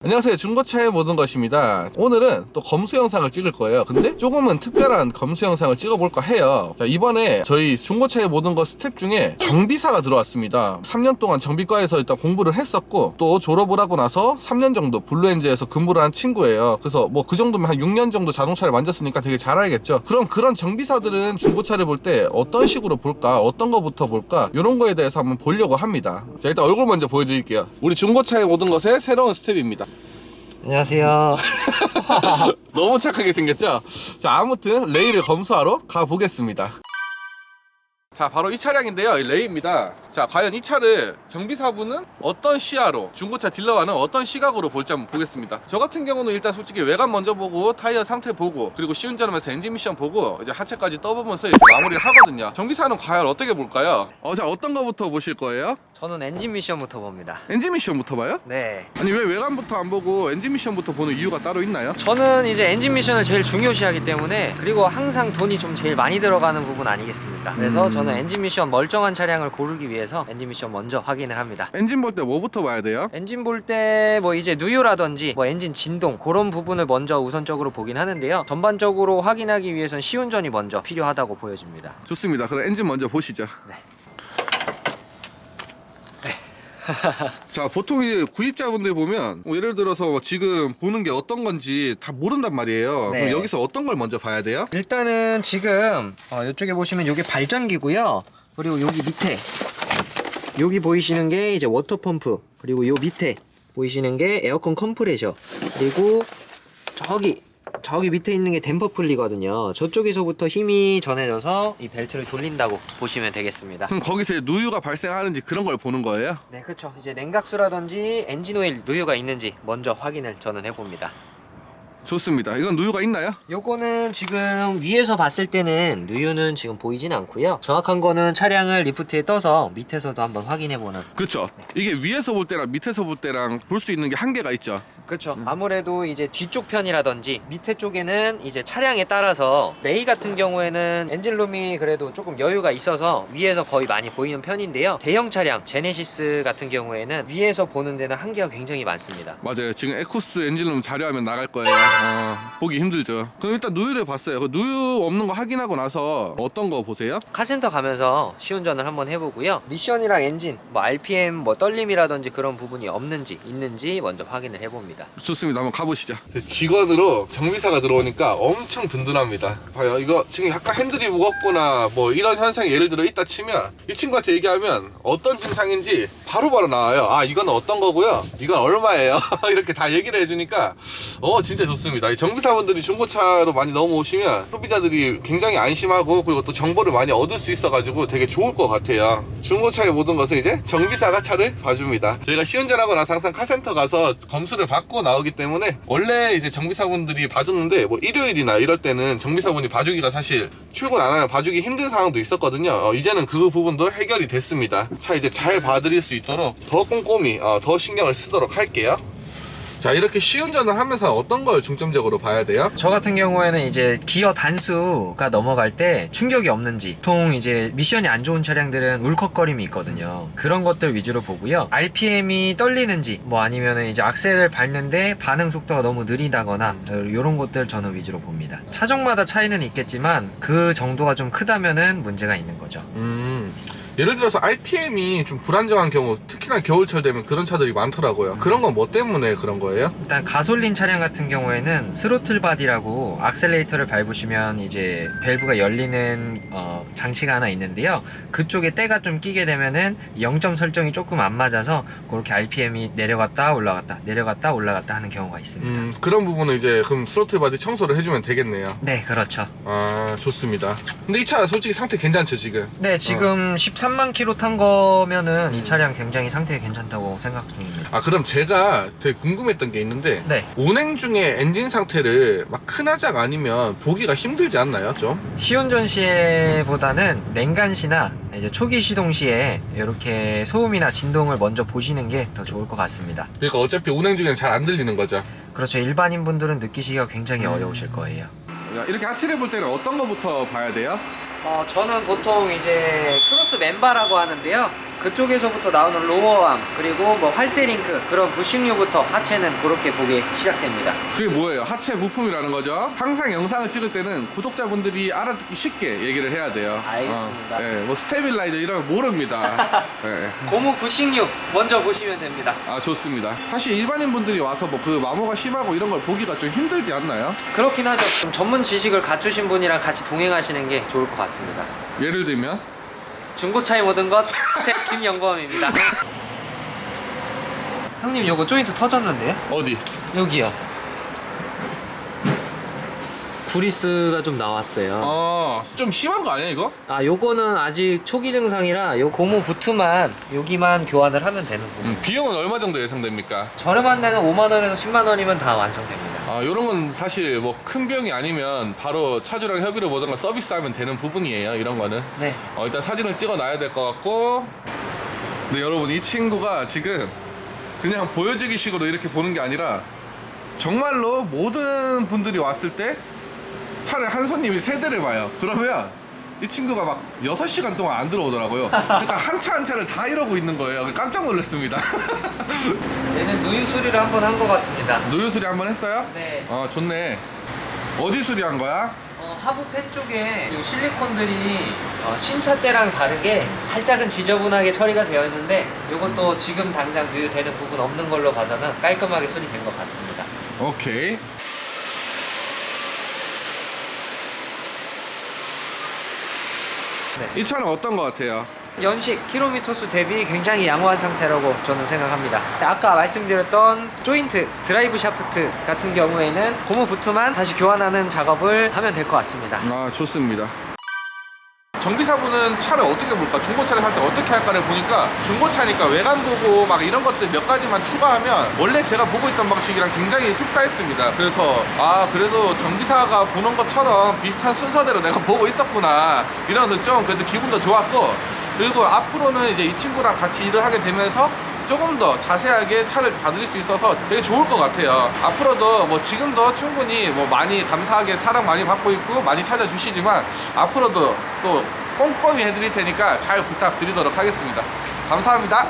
안녕하세요, 중고차의 모든 것입니다. 오늘은 또 검수 영상을 찍을 거예요. 근데 조금은 특별한 검수 영상을 찍어볼까 해요. 자, 이번에 저희 중고차의 모든 것 스텝 중에 정비사가 들어왔습니다. 3년 동안 정비과에서 일단 공부를 했었고, 또 졸업을 하고 나서 3년 정도 블루엔즈에서 근무를 한 친구예요. 그래서 뭐 그 정도면 한 6년 정도 자동차를 만졌으니까 되게 잘 알겠죠. 그럼 그런 정비사들은 중고차를 볼 때 어떤 식으로 볼까, 어떤 거부터 볼까, 이런 거에 대해서 한번 보려고 합니다. 자, 일단 얼굴 먼저 보여드릴게요. 우리 중고차의 모든 것의 새로운 스텝입니다. 안녕하세요. 너무 착하게 생겼죠? 자, 아무튼 레이를 검수하러 가보겠습니다. 자, 바로 이 차량인데요, 이 레이입니다. 자, 과연 이 차를 정비사분은 어떤 시야로, 중고차 딜러와는 어떤 시각으로 볼지 한번 보겠습니다. 저 같은 경우는 일단 솔직히 외관 먼저 보고, 타이어 상태 보고, 그리고 시운전하면서 엔진 미션 보고, 이제 하체까지 떠보면서 이렇게 마무리를 하거든요. 정비사는 과연 어떻게 볼까요? 자, 어떤 거부터 보실 거예요? 저는 엔진 미션부터 봅니다. 엔진 미션부터 봐요? 네. 아니, 왜 외관부터 안 보고 엔진 미션부터 보는 이유가 따로 있나요? 저는 이제 엔진 미션을 제일 중요시하기 때문에, 그리고 항상 돈이 좀 제일 많이 들어가는 부분 아니겠습니까? 그래서 저는 엔진 미션 멀쩡한 차량을 고르기 위해서 엔진 미션 먼저 확인을 합니다. 엔진 볼 때 뭐부터 봐야 돼요? 엔진 볼 때 뭐 이제 누유라든지 뭐 엔진 진동 그런 부분을 먼저 우선적으로 보긴 하는데요. 전반적으로 확인하기 위해선 시운전이 먼저 필요하다고 보여집니다. 좋습니다. 그럼 엔진 먼저 보시죠. 네. 자, 보통 이제 구입자분들 보면 예를 들어서 지금 보는 게 어떤 건지 다 모른단 말이에요. 네. 그럼 여기서 어떤 걸 먼저 봐야 돼요? 일단은 지금 이쪽에 보시면 이게 발전기고요. 그리고 여기 밑에 여기 보이시는 게 이제 워터 펌프, 그리고 요 밑에 보이시는 게 에어컨 컴프레셔, 그리고 저기 밑에 있는 게 댐퍼 풀리거든요. 저쪽에서부터 힘이 전해져서 이 벨트를 돌린다고 보시면 되겠습니다. 그럼 거기서 누유가 발생하는지 그런 걸 보는 거예요? 네, 그렇죠. 이제 냉각수라든지 엔진 오일 누유가 있는지 먼저 확인을 저는 해봅니다. 좋습니다. 이건 누유가 있나요? 요거는 지금 위에서 봤을 때는 누유는 지금 보이진 않고요. 정확한 거는 차량을 리프트에 떠서 밑에서도 한번 확인해보는. 그렇죠. 이게 위에서 볼 때랑 밑에서 볼 때랑 볼 수 있는 게 한계가 있죠. 그렇죠. 아무래도 이제 뒤쪽 편이라든지 밑에 쪽에는 이제 차량에 따라서, 레이 같은 경우에는 엔진룸이 그래도 조금 여유가 있어서 위에서 거의 많이 보이는 편인데요. 대형 차량 제네시스 같은 경우에는 위에서 보는 데는 한계가 굉장히 많습니다. 맞아요. 지금 에코스 엔진룸 자료하면 나갈 거예요. 보기 힘들죠. 그럼 일단 누유를 봤어요. 그 누유 없는 거 확인하고 나서 어떤 거 보세요? 카센터 가면서 시운전을 한번 해보고요. 미션이랑 엔진, 뭐 RPM, 뭐 떨림이라든지 그런 부분이 없는지 있는지 먼저 확인을 해봅니다. 좋습니다. 한번 가보시죠. 직원으로 정비사가 들어오니까 엄청 든든합니다. 봐요. 이거 지금 약간 핸들이 무겁거나 뭐 이런 현상이 예를 들어 있다 치면 이 친구한테 얘기하면 어떤 증상인지 바로바로 나와요. 아, 이건 어떤 거고요, 이건 얼마예요. 이렇게 다 얘기를 해주니까 진짜 좋습니다. 이 정비사분들이 중고차로 많이 넘어오시면 소비자들이 굉장히 안심하고, 그리고 또 정보를 많이 얻을 수 있어가지고 되게 좋을 것 같아요. 중고차의 모든 것은 이제 정비사가 차를 봐줍니다. 저희가 시운전하고 나서 항상 카센터 가서 검수를 받고 나오기 때문에, 원래 이제 정비사분들이 봐줬는데 뭐 일요일이나 이럴 때는 정비사분이 봐주기가 사실 출근 안 하면 봐주기 힘든 상황도 있었거든요. 이제는 그 부분도 해결이 됐습니다. 차 이제 잘 봐드릴 수 있도록 더 꼼꼼히 더 신경을 쓰도록 할게요. 자, 이렇게 시운전을 하면서 어떤 걸 중점적으로 봐야 돼요? 저 같은 경우에는 이제 기어 단수가 넘어갈 때 충격이 없는지, 보통 이제 미션이 안 좋은 차량들은 울컥거림이 있거든요. 그런 것들 위주로 보고요. RPM이 떨리는지, 뭐 아니면은 이제 악셀을 밟는데 반응 속도가 너무 느리다거나 이런 것들 저는 위주로 봅니다. 차종마다 차이는 있겠지만 그 정도가 좀 크다면은 문제가 있는 거죠. 예를 들어서 RPM이 좀 불안정한 경우, 특히나 겨울철 되면 그런 차들이 많더라고요. 그런 건 뭐 때문에 그런 거예요? 일단 가솔린 차량 같은 경우에는 스로틀 바디라고 악셀레이터를 밟으시면 이제 밸브가 열리는 장치가 하나 있는데요. 그쪽에 때가 좀 끼게 되면은 0점 설정이 조금 안 맞아서 그렇게 RPM이 내려갔다 올라갔다 내려갔다 올라갔다 하는 경우가 있습니다. 그런 부분은 이제 그럼 스로틀 바디 청소를 해주면 되겠네요. 네, 그렇죠. 아, 좋습니다. 근데 이 차 솔직히 상태 괜찮죠, 지금? 네, 지금 13만 킬로 탄 거면은 이 차량 굉장히 상태가 괜찮다고 생각 중입니다. 아, 그럼 제가 되게 궁금했던 게 있는데, 네. 운행 중에 엔진 상태를 막 큰 하작 아니면 보기가 힘들지 않나요, 좀? 시운전 시에보다는 냉간 시나 이제 초기 시동 시에 이렇게 소음이나 진동을 먼저 보시는 게 더 좋을 것 같습니다. 그러니까 어차피 운행 중에는 잘 안 들리는 거죠. 그렇죠. 일반인 분들은 느끼시기가 굉장히 어려우실 거예요. 이렇게 하체를 볼 때는 어떤 거부터 봐야 돼요? 저는 보통 이제 크로스 멤버라고 하는데요. 그쪽에서부터 나오는 로어암 그리고 뭐 활대링크 그런 부식류부터 하체는 그렇게 보기 시작됩니다. 그게 뭐예요? 하체 부품이라는 거죠. 항상 영상을 찍을 때는 구독자분들이 알아듣기 쉽게 얘기를 해야 돼요. 알겠습니다. 예, 뭐 스테빌라이저 이런 거 모릅니다. 예. 고무 부식류 먼저 보시면 됩니다. 아, 좋습니다. 사실 일반인 분들이 와서 뭐 그 마모가 심하고 이런 걸 보기가 좀 힘들지 않나요? 그렇긴 하죠. 좀 전문 지식을 갖추신 분이랑 같이 동행하시는 게 좋을 것 같습니다. 예를 들면 중고차의 모든 것 스텝 김영범입니다. 형님 요거 조인트 터졌는데요? 어디? 여기요. 구리스가 좀 나왔어요. 좀 심한 거 아니야 이거? 아 요거는 아직 초기 증상이라 요 고무 부트만 여기만 교환을 하면 되는 부분. 비용은 얼마 정도 예상됩니까? 저렴한 데는 5만원에서 10만원이면 다 완성됩니다. 아, 요런 건 사실 뭐 큰 비용이 아니면 바로 차주랑 협의를 보던가 서비스하면 되는 부분이에요. 이런 거는. 네. 일단 사진을 찍어 놔야 될 것 같고. 근데 여러분, 이 친구가 지금 그냥 보여주기 식으로 이렇게 보는 게 아니라 정말로 모든 분들이 왔을 때 차를 한 손님이 3대를 봐요. 그러면 이 친구가 막 6시간 동안 안 들어오더라고요. 그러니까 한 차 한 차를 다 이러고 있는 거예요. 깜짝 놀랐습니다. 얘는 누유 수리를 한번 한 것 같습니다. 노유 수리 한번 했어요? 네. 좋네. 어디 수리한 거야? 하부 팬 쪽에 이 실리콘들이 신차 때랑 다르게 살짝은 지저분하게 처리가 되어 있는데 이것도 지금 당장 누유되는 부분 없는 걸로 봐서는 깔끔하게 수리된 것 같습니다. 오케이. 네. 이 차는 어떤 거 같아요? 연식 킬로미터 수 대비 굉장히 양호한 상태라고 저는 생각합니다. 아까 말씀드렸던 조인트, 드라이브 샤프트 같은 경우에는 고무 부트만 다시 교환하는 작업을 하면 될 것 같습니다. 아, 좋습니다. 정비사분은 차를 어떻게 볼까? 중고차를 살 때 어떻게 할까를 보니까 중고차니까 외관 보고 막 이런 것들 몇 가지만 추가하면 원래 제가 보고 있던 방식이랑 굉장히 흡사했습니다. 그래서 그래도 정비사가 보는 것처럼 비슷한 순서대로 내가 보고 있었구나 이러면서 좀 그래도 기분도 좋았고, 그리고 앞으로는 이제 이 친구랑 같이 일을 하게 되면서 조금 더 자세하게 차를 봐드릴 수 있어서 되게 좋을 것 같아요. 앞으로도 뭐 지금도 충분히 뭐 많이 감사하게 사랑 많이 받고 있고 많이 찾아주시지만 앞으로도 또 꼼꼼히 해드릴 테니까 잘 부탁드리도록 하겠습니다. 감사합니다.